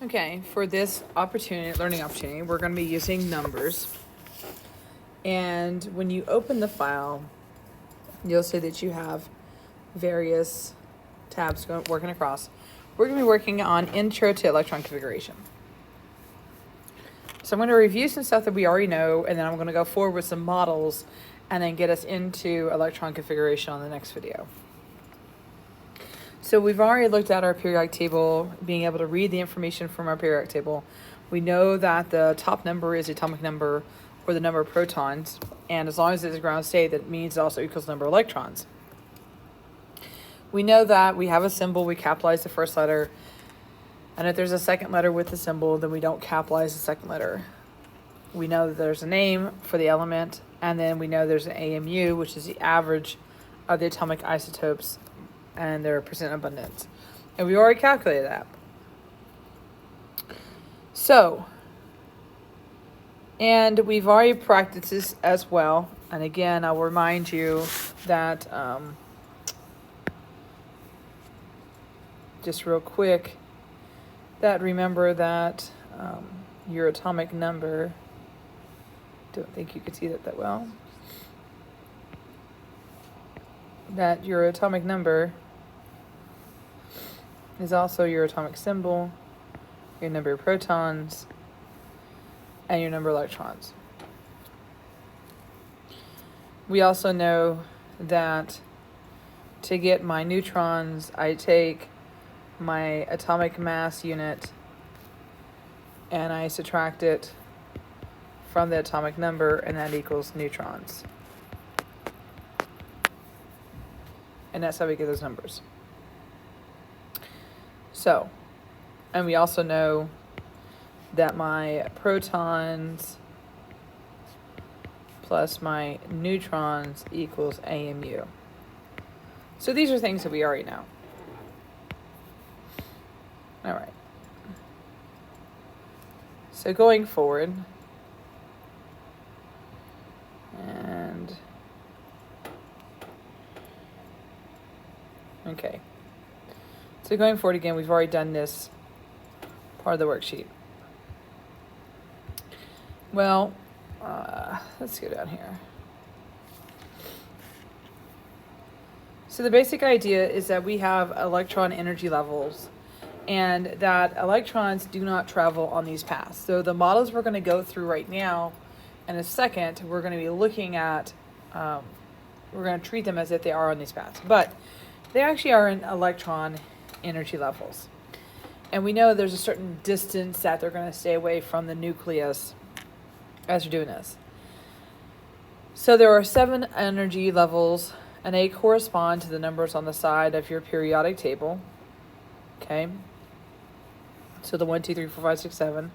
Okay, for this learning opportunity, we're going to be using numbers. And when you open the file, you'll see that you have various tabs working across. We're going to be working on Intro to Electron Configuration. So I'm going to review some stuff that we already know, and then I'm going to go forward with some models and then get us into electron configuration on the next video. So we've already looked at our periodic table, being able to read the information from our periodic table. We know that the top number is the atomic number or the number of protons, and as long as it's ground state, that means it also equals the number of electrons. We know that we have a symbol, we capitalize the first letter, and if there's a second letter with the symbol, then we don't capitalize the second letter. We know that there's a name for the element, and then we know there's an AMU, which is the average of the atomic isotopes and their percent abundance. And we already calculated that. So, and we've already practiced this as well. And again, I'll remind you that, just real quick, that remember that your atomic number, don't think you could see that well, that your atomic number is also your atomic symbol, your number of protons, and your number of electrons. We also know that to get my neutrons, I take my atomic mass unit and I subtract it from the atomic number, and that equals neutrons. And that's how we get those numbers. So, and we also know that my protons plus my neutrons equals AMU. So these are things that we already know. All right. So going forward, and okay. So going forward again, we've already done this part of the worksheet. Well, let's go down here. So the basic idea is that we have electron energy levels, and that electrons do not travel on these paths. So the models we're going to go through right now, in a second, we're going to be looking at, we're going to treat them as if they are on these paths. But they actually are in electron energy levels. And we know there's a certain distance that they're going to stay away from the nucleus as you're doing this. So there are 7 energy levels, and they correspond to the numbers on the side of your periodic table. Okay? So the 1, 2, 3, 4, 5, 6, 7,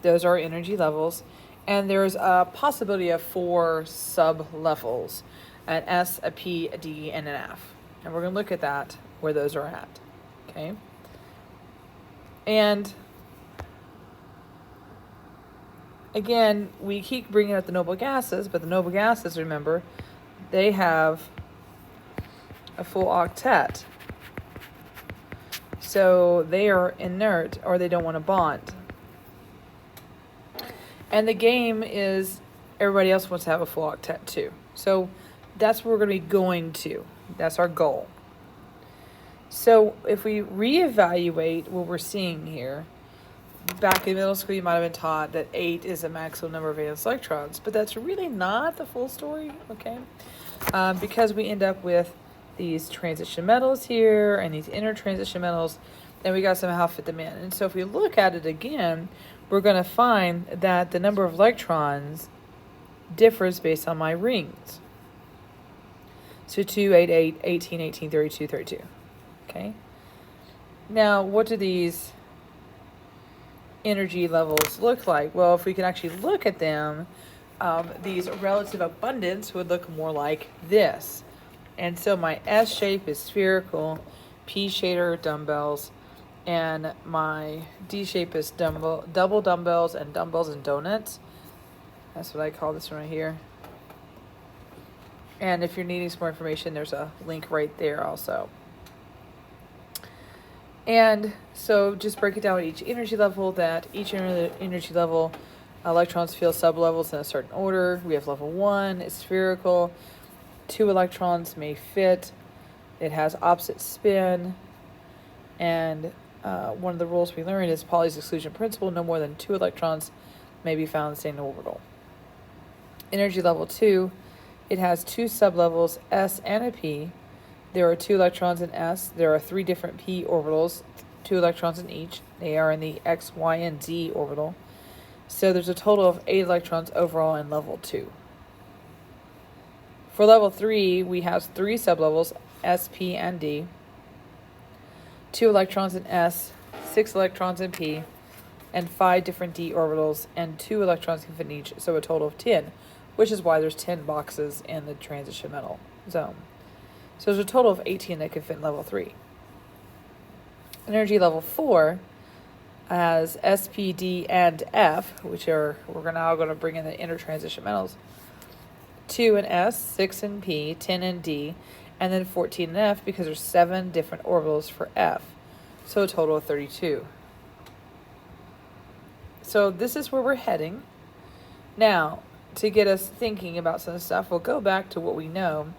those are energy levels. And there's a possibility of 4 sub-levels, an S, a P, a D, and an F. And we're going to look at that, where those are at. Okay? And again, we keep bringing up the noble gases, but the noble gases, remember, they have a full octet. So they are inert, or they don't want to bond. And the game is everybody else wants to have a full octet too. So that's what we're going to be going to. That's our goal. So if we reevaluate what we're seeing here, back in middle school you might have been taught that 8 is the maximum number of valence electrons, but that's really not the full story, okay? Because we end up with these transition metals here and these inner transition metals, and we got to somehow fit them in. And so if we look at it again, we're going to find that the number of electrons differs based on my rings. So 2, 8, 8, 18, 18, 32, 32. Okay? Now, what do these energy levels look like? Well, if we can actually look at them, these relative abundance would look more like this. And so my S shape is spherical, P shader dumbbells, and my D shape is double dumbbells and donuts. That's what I call this one right here. And if you're needing some more information, there's a link right there also. And so just break it down at each energy level, that each energy level electrons feel sublevels in a certain order. We have level 1, it's spherical. 2 electrons may fit. It has opposite spin. And one of the rules we learned is Pauli's exclusion principle. No more than 2 electrons may be found in the same orbital. Energy level 2, it has 2 sublevels, S and a P. There are 2 electrons in S. There are 3 different P orbitals, 2 electrons in each. They are in the X, Y, and Z orbital. So there's a total of 8 electrons overall in level 2. For level 3, we have 3 sublevels, S, P, and D. 2 electrons in S, 6 electrons in P, and 5 different D orbitals, and 2 electrons can fit in each, so a total of 10, which is why there's 10 boxes in the transition metal zone. So there's a total of 18 that can fit in level 3. Energy level 4 has S, P, D, and F, which are, we're now going to bring in the inner transition metals. 2 in S, 6 in P, 10 in D, and then 14 in F because there's 7 different orbitals for F. So a total of 32. So this is where we're heading. Now, to get us thinking about some stuff, we'll go back to what we know.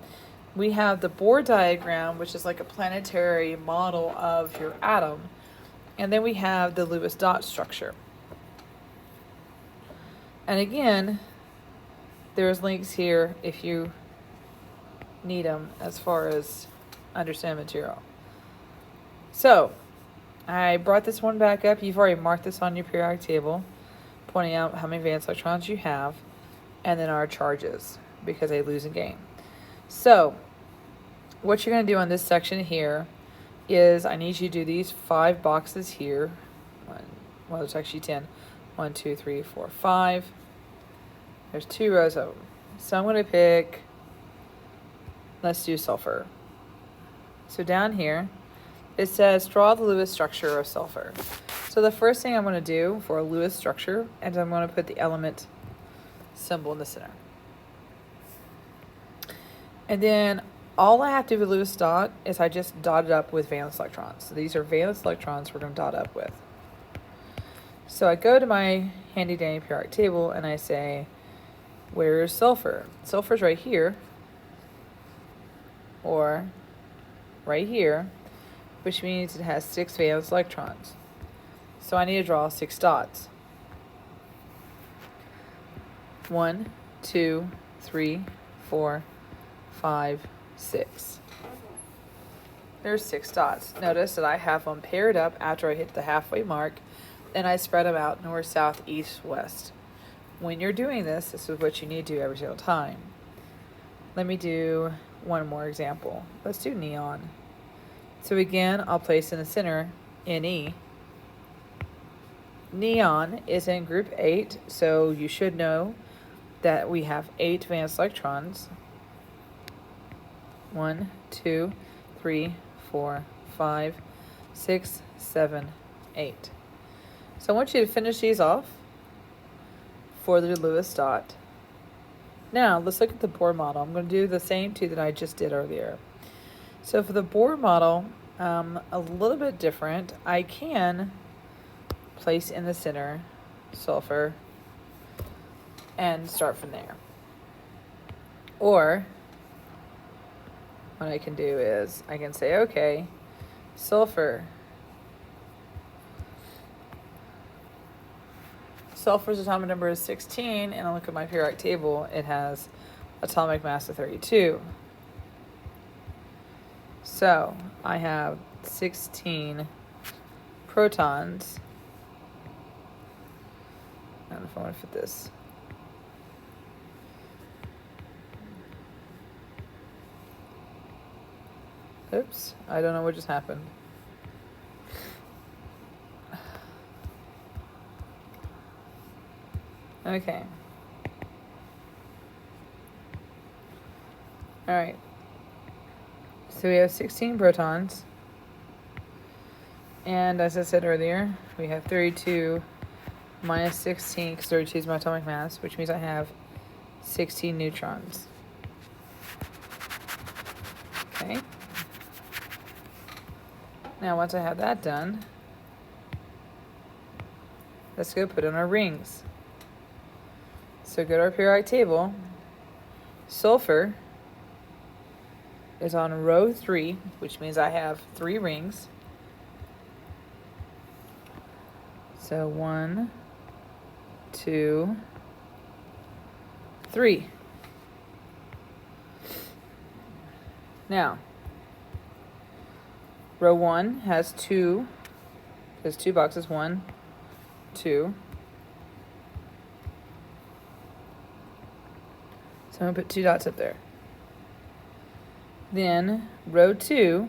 We have the Bohr diagram, which is like a planetary model of your atom. And then we have the Lewis dot structure. And again, there's links here if you need them as far as understand material. So, I brought this one back up. You've already marked this on your periodic table, pointing out how many valence electrons you have, and then our charges, because they lose and gain. So, what you're going to do on this section here is I need you to do these 5 boxes here. Well, it's actually 10. 1, 2, 3, 4, 5. There's 2 rows of them. So I'm going to pick, let's do sulfur. So down here, it says draw the Lewis structure of sulfur. So the first thing I'm going to do for a Lewis structure is I'm going to put the element symbol in the center. And then all I have to do with Lewis dot is I just dot it up with valence electrons. So these are valence electrons we're going to dot up with. So I go to my handy dandy periodic table and I say, where's sulfur? Sulfur's right here, or right here, which means it has 6 valence electrons. So I need to draw 6 dots. 1, 2, 3, 4, 5, 6. There's 6 dots. Notice that I have them paired up after I hit the halfway mark, and I spread them out north, south, east, west. When you're doing this, this is what you need to do every single time. Let me do one more example. Let's do neon. So again, I'll place in the center Ne. Neon is in group 8, so you should know that we have 8 valence electrons. 1, 2, 3, 4, 5, 6, 7, 8. So I want you to finish these off for the Lewis dot. Now let's look at the Bohr model. I'm going to do the same 2 that I just did earlier. So for the Bohr model, a little bit different. I can place in the center sulfur and start from there. Or what I can do is I can say, okay, sulfur's atomic number is 16, and I look at my periodic table, it has atomic mass of 32. So I have 16 protons. I don't know if I want to fit this. Oops, I don't know what just happened. Okay. All right. So we have 16 protons. And as I said earlier, we have 32 minus 16, because 32 is my atomic mass, which means I have 16 neutrons. Okay. Now, once I have that done, let's go put in our rings. So go to our periodic table. Sulfur is on row 3, which means I have 3 rings. So 1, 2, 3. Now, row 1 has 2. There's 2 boxes. 1, 2. So I'm going to put 2 dots up there. Then row 2,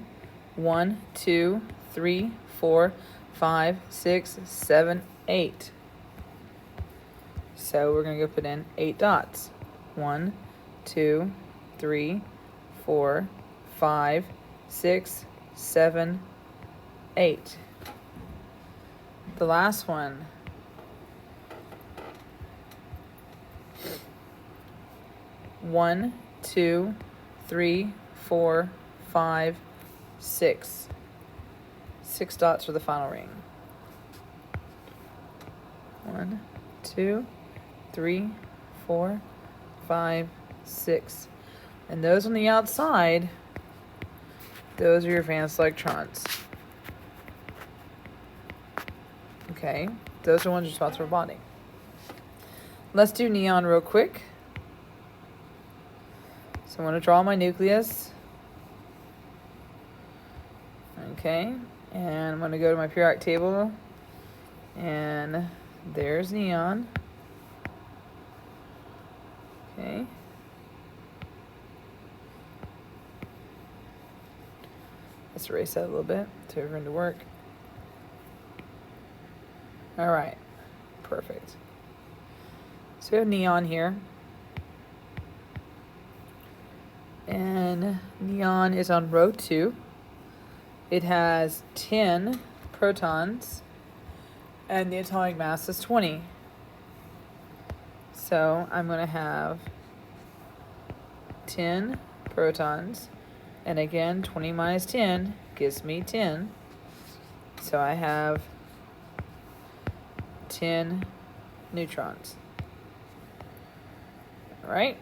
1, 2, 3, 4, 5, 6, 7, 8. So we're going to go put in 8 dots. 1, 2, 3, 4, 5, 6, 7, 8. The last one. 1, 2, 3, 4, 5, 6. 6 dots for the final ring. 1, 2, 3, 4, 5, 6. And those on the outside, those are your valence electrons. Okay, those are ones responsible for bonding. Let's do neon real quick. So I'm going to draw my nucleus. Okay, and I'm going to go to my periodic table, and there's neon. Okay. Let's erase that a little bit to everyone to work. All right, perfect. So we have neon here. And neon is on row 2. It has 10 protons, and the atomic mass is 20. So I'm going to have 10 protons, and again, 20 minus 10 gives me 10. So I have 10 neutrons. All right?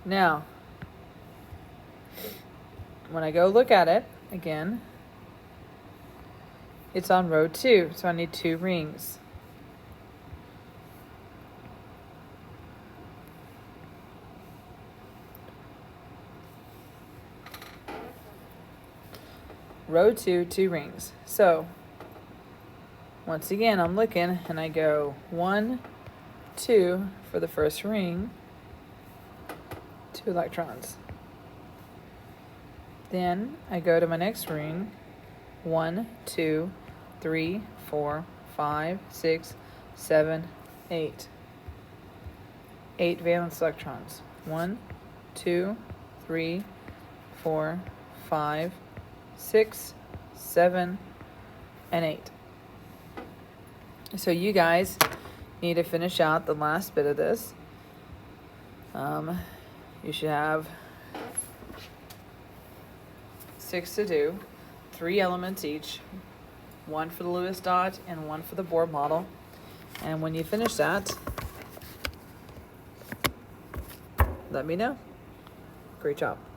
Now, when I go look at it again, it's on row 2, so I need 2 rings. Row 2, 2 rings. So, once again, I'm looking and I go 1, 2 for the first ring, 2 electrons. Then I go to my next ring, 1, 2, 3, 4, 5, 6, 7, 8. 8 valence electrons. 1, 2, 3, 4, 5, 6, 7, and 8. So you guys need to finish out the last bit of this. You should have 6 to do, 3 elements each, 1 for the Lewis dot and 1 for the Bohr model. And when you finish that, let me know. Great job.